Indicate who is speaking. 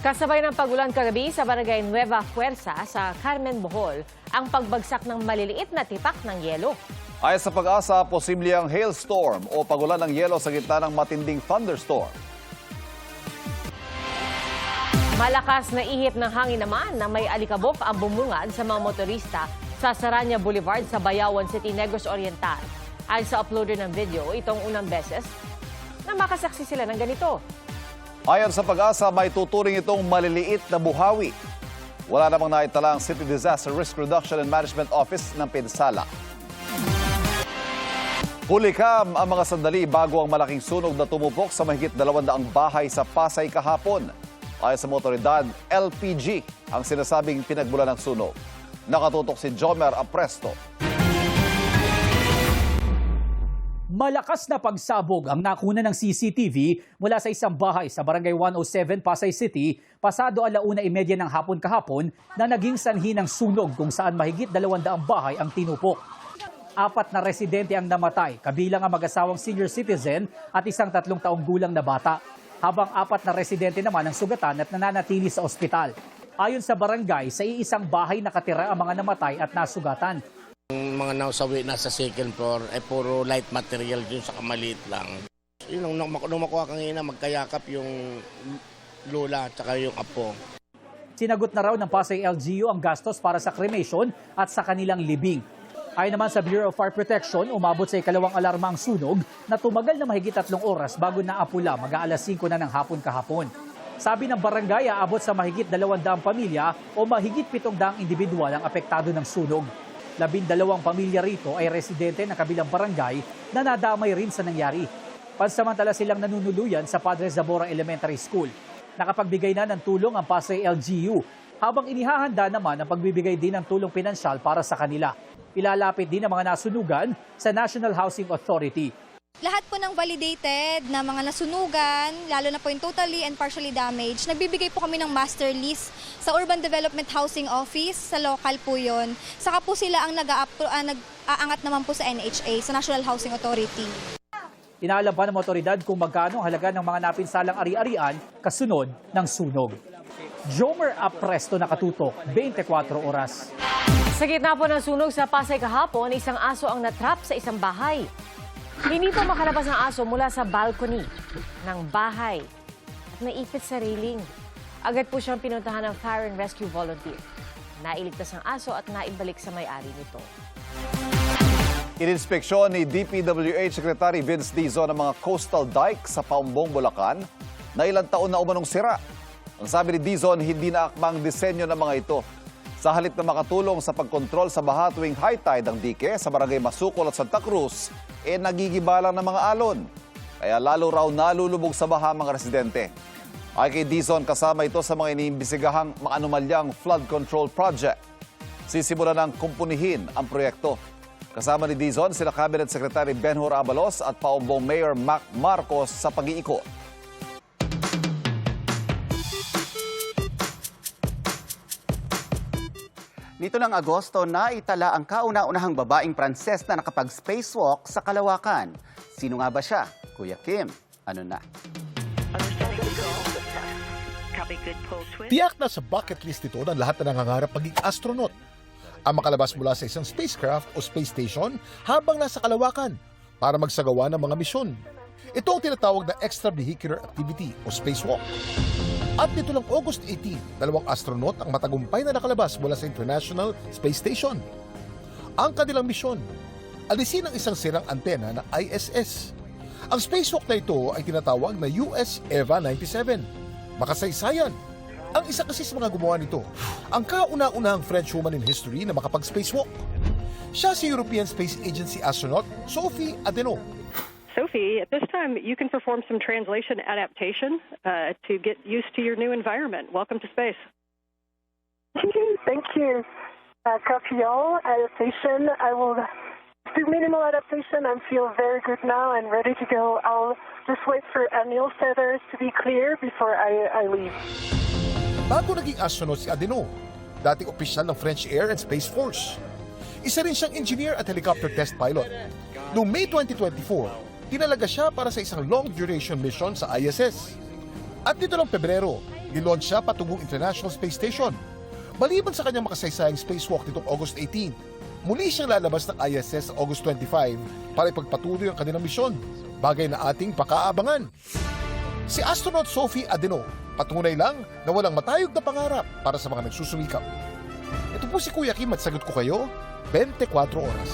Speaker 1: Kasabay ng pagulan kagabi sa Barangay Nueva Fuerza sa Carmen, Bohol, ang pagbagsak ng maliliit na tipak ng yelo.
Speaker 2: Ayon sa Pag-asa, posible ang hailstorm o pagulan ng yelo sa gitna ng matinding thunderstorm.
Speaker 1: Malakas na ihip ng hangin naman na may alikabok ang bumungad sa mga motorista sa Saranya Boulevard sa Bayawan City, Negros Oriental. Ayon sa uploader ng video, itong unang beses na makasaksi sila ng ganito.
Speaker 2: Ayon sa Pag-asa, may tuturing itong maliliit na buhawi. Wala namang naitala ang City Disaster Risk Reduction and Management Office ng Pinsala. Hulikam ang mga sandali bago ang malaking sunog na tumupok sa mahigit 200 bahay sa Pasay kahapon. Ayon sa motoridad, LPG ang sinasabing pinagmulan ng sunog. Nakatutok si Jomer Apresto.
Speaker 3: Malakas na pagsabog ang nakuna ng CCTV mula sa isang bahay sa Barangay 107, Pasay City, pasado 1:30 ng hapon kahapon na naging sanhi ng sunog kung saan mahigit 200 bahay ang tinupok. 4 na residente ang namatay, kabilang ang mag-asawang senior citizen at isang 3 taong gulang na bata, habang 4 na residente naman ang sugatan at nananatili sa ospital. Ayon sa barangay, sa iisang bahay nakatira ang mga namatay at nasugatan.
Speaker 4: Yung mga nausawi na sa second floor ay puro light material yun sa kamaliit lang. Yun, nung makuha kanina, magkayakap yung lola at saka yung apo.
Speaker 3: Sinagot na raw ng Pasay LGU ang gastos para sa cremation at sa kanilang libing. Ayon naman sa Bureau of Fire Protection, umabot sa ikalawang alarma ang sunog na tumagal na mahigit 3 oras bago naapula mag-aalas 5 na ng hapon kahapon. Sabi ng barangay, aabot sa mahigit 200 pamilya o mahigit 700 individual ang apektado ng sunog. 12 pamilya rito ay residente ng kabilang barangay na nadamay rin sa nangyari. Pansamantala silang nanunuluyan sa Padre Zabora Elementary School. Nakapagbigay na ng tulong ang Pasay LGU, habang inihahanda naman ang pagbibigay din ng tulong pinansyal para sa kanila. Ilalapit din ang mga nasunugan sa National Housing Authority.
Speaker 5: Lahat po ng validated na mga nasunugan, lalo na po yung totally and partially damaged, nagbibigay po kami ng master lease sa Urban Development Housing Office, sa local po yun. Saka po sila ang nag-aangat naman po sa NHA, sa National Housing Authority.
Speaker 3: Inaalam pa ng otoridad kung magkano ang halaga ng mga napinsalang ari-arian kasunod ng sunog. Jomer Apresto, nakatutok, 24 oras.
Speaker 1: Sa gitna po ng sunog sa Pasay kahapon, isang aso ang natrap sa isang bahay. Hindi po makalabas ng aso mula sa balcony ng bahay at naipit sa railing. Agad po siyang pinuntahan ng Fire and Rescue Volunteer. Nailigtas ang aso at naibalik sa may-ari nito.
Speaker 2: Ininspeksyon ni DPWH Secretary Vince Dizon ang mga coastal dike sa Paumbong, Bulacan na ilang taon na umanong sira. Ang sabi ni Dizon, hindi na akmang disenyo ng mga ito. Sa halip na makatulong sa pagkontrol sa baha tuwing high tide ang dike sa Barangay Masukol at Santa Cruz, nagigibalang ng mga alon. Kaya lalo raw nalulubog sa baha mga residente. Ay kay Dizon, kasama ito sa mga iniimbisigahang mga anomalyang flood control project. Sisimulan ng kumpunihin ang proyekto. Kasama ni Dizon sila Cabinet Secretary Benhur Abalos at Paumbong Mayor Mac Marcos sa pag-iikot.
Speaker 6: Nito ng Agosto, naitala ang kauna-unahang babaeng Pranses na nakapag-spacewalk sa Kalawakan. Sino nga ba siya? Kuya Kim, ano na?
Speaker 7: Tiyak na sa bucket list ito ng lahat na nangangarap maging astronaut. Ang makalabas mula sa isang spacecraft o space station habang nasa Kalawakan para magsagawa ng mga misyon. Ito ang tinatawag na extravehicular activity o spacewalk. At nito lang August 18, 2 astronaut ang matagumpay na nakalabas mula sa International Space Station. Ang kanilang misyon, alisin ang isang sirang antena ng ISS. Ang spacewalk na ito ay tinatawag na US EVA 97. Makasaysayan. Ang isa kasi sa mga gumawa nito, ang kauna-unahang French woman in history na makapag-spacewalk. Siya si European Space Agency astronaut Sophie Adenau.
Speaker 8: Sophie, at this time, you can perform some translation adaptation to get used to your new environment. Welcome to space.
Speaker 9: Thank you. Copy all adaptation. I will do minimal adaptation and feel very good now and ready to go. I'll just wait for annual feathers to be clear before I leave.
Speaker 7: Bago naging astronaut si Adenau, dating opisyal ng French Air and Space Force. Isa rin siyang engineer at helicopter test pilot. Noong May 2024, tinalaga siya para sa isang long-duration mission sa ISS. At dito ng Pebrero, nilaunch siya patungong International Space Station. Maliban sa kanyang makasaysayang spacewalk nitong August 18, muli siyang lalabas ng ISS sa August 25 para ipagpatuloy ang kanilang misyon, bagay na ating pakaabangan. Si astronaut Sophie Adeno, patunay lang na walang matayog na pangarap para sa mga nagsusumikap. Ito po si Kuya Kim at sagot ko kayo, 24 oras.